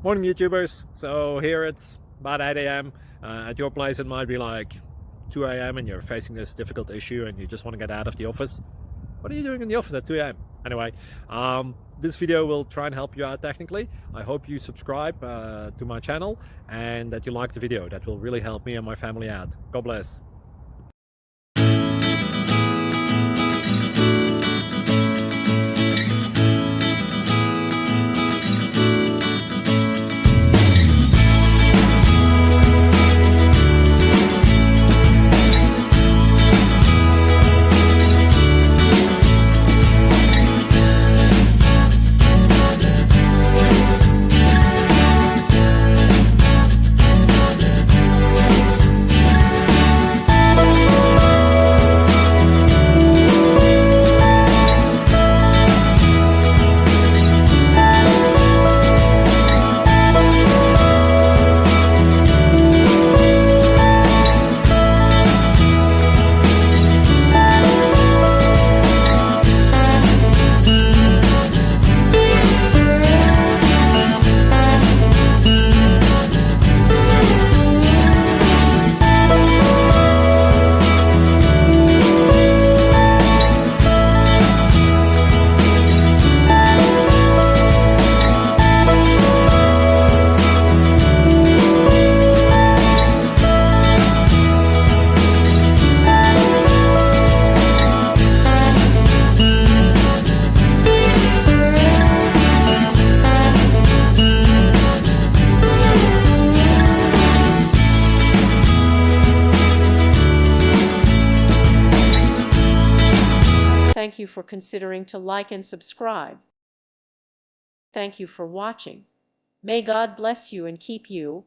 Morning, YouTubers. So here it's about 8 a.m. At your place, it might be like 2 a.m. and you're facing this difficult issue and you just want to get out of the office. What are you doing in the office at 2 a.m.? Anyway, this video will try and help you out technically. I hope you subscribe to my channel and that you like the video. That will really help me and my family out. God bless. Thank you for considering to like and subscribe. Thank you for watching. May God bless you and keep you.